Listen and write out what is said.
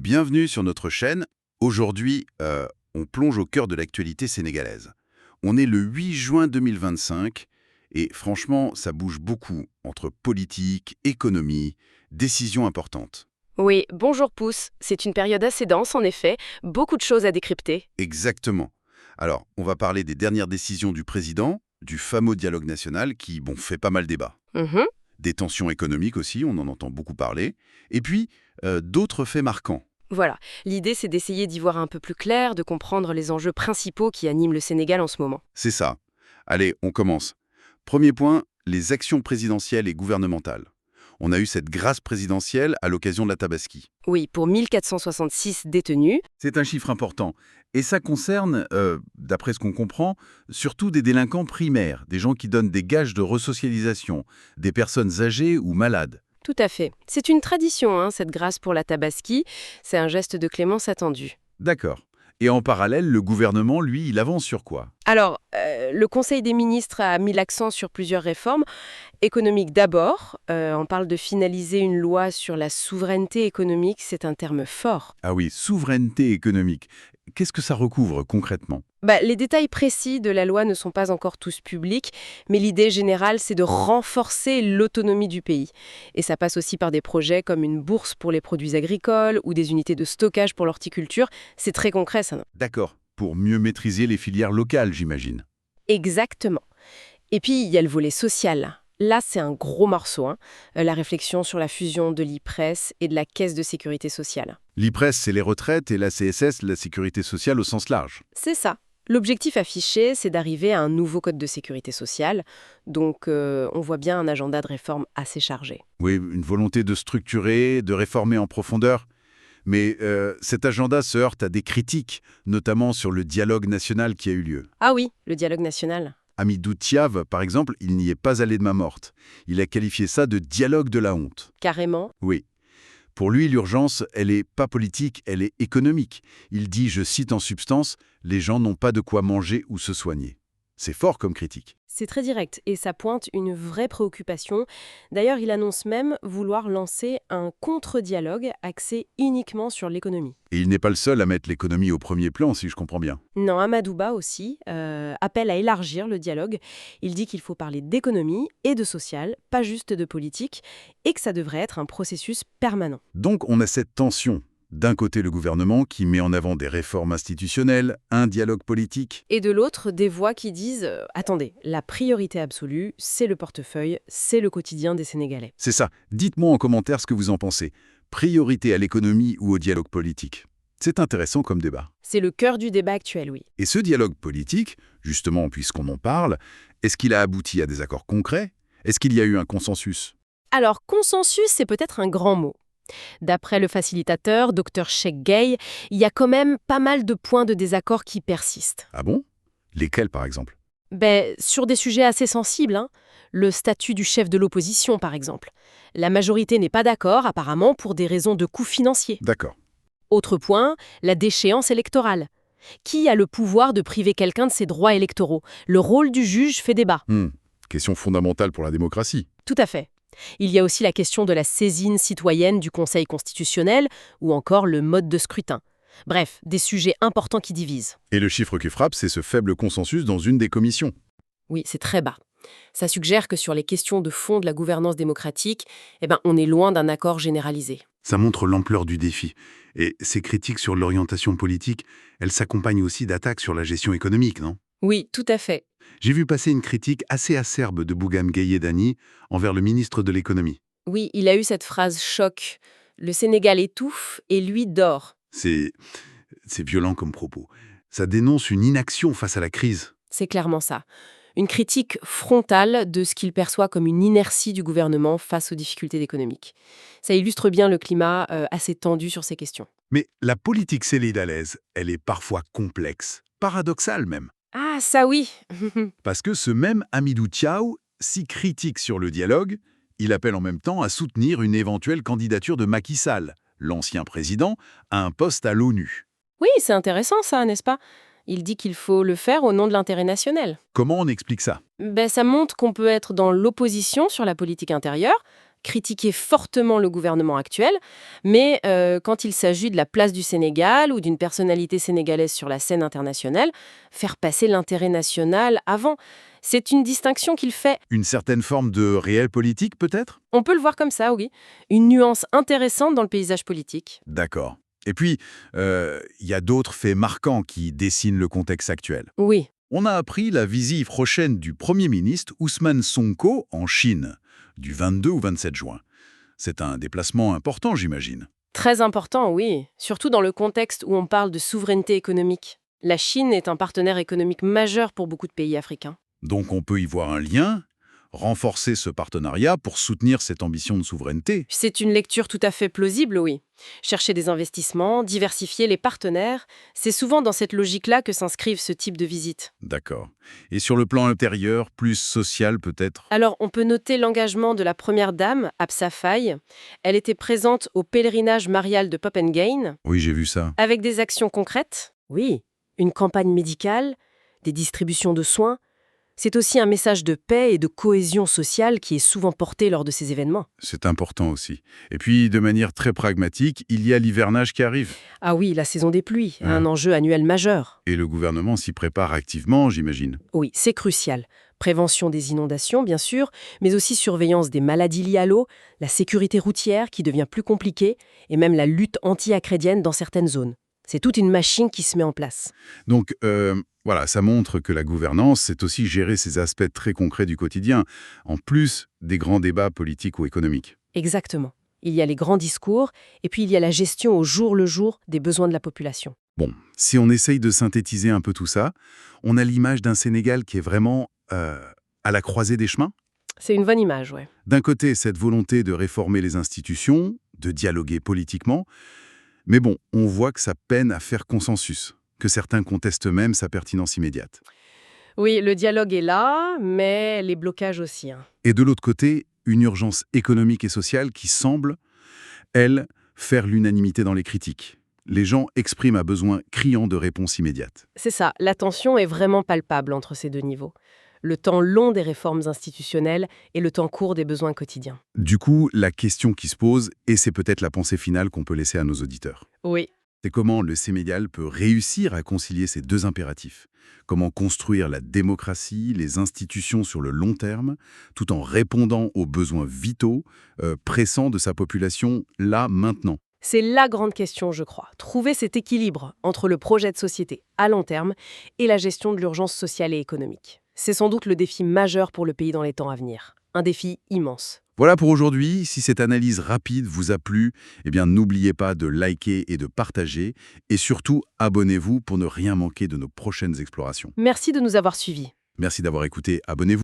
Bienvenue sur notre chaîne. Aujourd'hui, on plonge au cœur de l'actualité sénégalaise. On est le 8 juin 2025 et franchement, ça bouge beaucoup entre politique, économie, décisions importantes. Oui, bonjour Pouce. C'est une période assez dense en effet, beaucoup de choses à décrypter. Exactement. Alors, on va parler des dernières décisions du président, du fameux dialogue national qui, fait pas mal débat. Mhm. Des tensions économiques aussi, on en entend beaucoup parler. Et puis, d'autres faits marquants. Voilà, l'idée c'est d'essayer d'y voir un peu plus clair, de comprendre les enjeux principaux qui animent le Sénégal en ce moment. C'est ça. Allez, on commence. Premier point, les actions présidentielles et gouvernementales. On a eu cette grâce présidentielle à l'occasion de la Tabaski. Oui, pour 1466 détenus. C'est un chiffre important. Et ça concerne, d'après ce qu'on comprend, surtout des délinquants primaires, des gens qui donnent des gages de resocialisation, des personnes âgées ou malades. Tout à fait. C'est une tradition, cette grâce pour la Tabaski. C'est un geste de clémence attendu. D'accord. Et en parallèle, le gouvernement, lui, il avance sur quoi? Alors, le Conseil des ministres a mis l'accent sur plusieurs réformes. Économique d'abord, on parle de finaliser une loi sur la souveraineté économique, c'est un terme fort. Ah oui, souveraineté économique. Qu'est-ce que ça recouvre concrètement? Les détails précis de la loi ne sont pas encore tous publics, mais l'idée générale, c'est de renforcer l'autonomie du pays. Et ça passe aussi par des projets comme une bourse pour les produits agricoles ou des unités de stockage pour l'horticulture. C'est très concret, ça. D'accord. Pour mieux maîtriser les filières locales, j'imagine. Exactement. Et puis, il y a le volet social. Là, c'est un gros morceau, la réflexion sur la fusion de l'IPRES et de la Caisse de sécurité sociale. L'IPRES, c'est les retraites et la CSS, la sécurité sociale au sens large. C'est ça. L'objectif affiché, c'est d'arriver à un nouveau code de sécurité sociale. Donc, on voit bien un agenda de réforme assez chargé. Oui, une volonté de structurer, de réformer en profondeur. Mais cet agenda se heurte à des critiques, notamment sur le dialogue national qui a eu lieu. Ah oui, le dialogue national. Hamidou Thiav, par exemple, il n'y est pas allé de main morte. Il a qualifié ça de dialogue de la honte. Carrément. Oui. Pour lui, l'urgence, elle n'est pas politique, elle est économique. Il dit, je cite en substance, « Les gens n'ont pas de quoi manger ou se soigner ». C'est fort comme critique. C'est très direct et ça pointe une vraie préoccupation. D'ailleurs, il annonce même vouloir lancer un contre-dialogue axé uniquement sur l'économie. Et il n'est pas le seul à mettre l'économie au premier plan, si je comprends bien. Non, Amadouba aussi appelle à élargir le dialogue. Il dit qu'il faut parler d'économie et de social, pas juste de politique, et que ça devrait être un processus permanent. Donc on a cette tension. D'un côté, le gouvernement qui met en avant des réformes institutionnelles, un dialogue politique. Et de l'autre, des voix qui disent attendez, la priorité absolue, c'est le portefeuille, c'est le quotidien des Sénégalais. C'est ça. Dites-moi en commentaire ce que vous en pensez. Priorité à l'économie ou au dialogue politique? C'est intéressant comme débat. C'est le cœur du débat actuel, oui. Et ce dialogue politique, justement puisqu'on en parle, est-ce qu'il a abouti à des accords concrets? Est-ce qu'il y a eu un consensus? Alors, consensus, c'est peut-être un grand mot. D'après le facilitateur, Dr Cheikh Gueye, il y a quand même pas mal de points de désaccord qui persistent. Ah bon? Lesquels, par exemple? Sur des sujets assez sensibles, le statut du chef de l'opposition, par exemple. La majorité n'est pas d'accord, apparemment, pour des raisons de coûts financiers. D'accord. Autre point, la déchéance électorale. Qui a le pouvoir de priver quelqu'un de ses droits électoraux? Le rôle du juge fait débat. Question fondamentale pour la démocratie. Tout à fait. Il y a aussi la question de la saisine citoyenne du Conseil constitutionnel ou encore le mode de scrutin. Bref, des sujets importants qui divisent. Et le chiffre qui frappe, c'est ce faible consensus dans une des commissions. Oui, c'est très bas. Ça suggère que sur les questions de fond de la gouvernance démocratique, on est loin d'un accord généralisé. Ça montre l'ampleur du défi. Et ces critiques sur l'orientation politique, elles s'accompagnent aussi d'attaques sur la gestion économique, non? Oui, tout à fait. J'ai vu passer une critique assez acerbe de Bougane Gueye Dany envers le ministre de l'économie. Oui, il a eu cette phrase choc. Le Sénégal étouffe et lui dort. C'est violent comme propos. Ça dénonce une inaction face à la crise. C'est clairement ça. Une critique frontale de ce qu'il perçoit comme une inertie du gouvernement face aux difficultés économiques. Ça illustre bien le climat assez tendu sur ces questions. Mais la politique sénégalaise, elle est parfois complexe, paradoxale même. Ah, ça oui. Parce que ce même Hamidou Thiaw, si critique sur le dialogue, il appelle en même temps à soutenir une éventuelle candidature de Macky Sall, l'ancien président, à un poste à l'ONU. Oui, c'est intéressant ça, n'est-ce pas? Il dit qu'il faut le faire au nom de l'intérêt national. Comment on explique ça? Ça montre qu'on peut être dans l'opposition sur la politique intérieure, critiquer fortement le gouvernement actuel, mais quand il s'agit de la place du Sénégal ou d'une personnalité sénégalaise sur la scène internationale, faire passer l'intérêt national avant. C'est une distinction qu'il fait, Une certaine forme de réel politique, peut-être? on peut le voir comme ça, oui, une nuance intéressante dans le paysage politique. D'accord. Et puis, il y a d'autres faits marquants qui dessinent le contexte actuel. Oui, On a appris la visite prochaine du Premier ministre Ousmane Sonko en Chine, du 22 au 27 juin. C'est un déplacement important, j'imagine. très important, oui, surtout dans le contexte où on parle de souveraineté économique. La Chine est un partenaire économique majeur pour beaucoup de pays africains. Donc on peut y voir un lien, renforcer ce partenariat pour soutenir cette ambition de souveraineté. C'est une lecture tout à fait plausible, oui. Chercher des investissements, diversifier les partenaires, c'est souvent dans cette logique-là que s'inscrivent ce type de visites. D'accord. Et sur le plan intérieur, plus social peut-être? Alors, on peut noter l'engagement de la première dame, Absa Faye. Elle était présente au pèlerinage marial de Popengane, Oui, j'ai vu ça. avec des actions concrètes. Oui, une campagne médicale, des distributions de soins. C'est aussi un message de paix et de cohésion sociale qui est souvent porté lors de ces événements. C'est important aussi. Et puis, de manière très pragmatique, il y a l'hivernage qui arrive. Ah oui, la saison des pluies, Ah. un enjeu annuel majeur. Et le gouvernement s'y prépare activement, j'imagine. Oui, c'est crucial. Prévention des inondations, bien sûr, mais aussi surveillance des maladies liées à l'eau, la sécurité routière qui devient plus compliquée, et même la lutte anti-acrédienne dans certaines zones. C'est toute une machine qui se met en place. Donc, voilà, ça montre que la gouvernance, c'est aussi gérer ces aspects très concrets du quotidien, en plus des grands débats politiques ou économiques. Exactement. Il y a les grands discours, et puis il y a la gestion au jour le jour des besoins de la population. Bon, si on essaye de synthétiser un peu tout ça, on a l'image d'un Sénégal qui est vraiment à la croisée des chemins. C'est une bonne image, ouais. D'un côté, cette volonté de réformer les institutions, de dialoguer politiquement, mais bon, on voit que ça peine à faire consensus, que certains contestent même sa pertinence immédiate. Oui, le dialogue est là, mais les blocages aussi. Et de l'autre côté, une urgence économique et sociale qui semble, elle, faire l'unanimité dans les critiques. Les gens expriment un besoin criant de réponses immédiates. C'est ça, la tension est vraiment palpable entre ces deux niveaux. Le temps long des réformes institutionnelles et le temps court des besoins quotidiens. Du coup, la question qui se pose, et c'est peut-être la pensée finale qu'on peut laisser à nos auditeurs, Oui, c'est comment le Sénégal peut réussir à concilier ces deux impératifs. Comment construire la démocratie, les institutions sur le long terme, tout en répondant aux besoins vitaux, pressants de sa population, là, maintenant. c'est la grande question, je crois. Trouver cet équilibre entre le projet de société à long terme et la gestion de l'urgence sociale et économique. C'est sans doute le défi majeur pour le pays dans les temps à venir. Un défi immense. Voilà pour aujourd'hui. Si cette analyse rapide vous a plu, eh bien n'oubliez pas de liker et de partager. Et surtout, abonnez-vous pour ne rien manquer de nos prochaines explorations. Merci de nous avoir suivis. Merci d'avoir écouté. Abonnez-vous.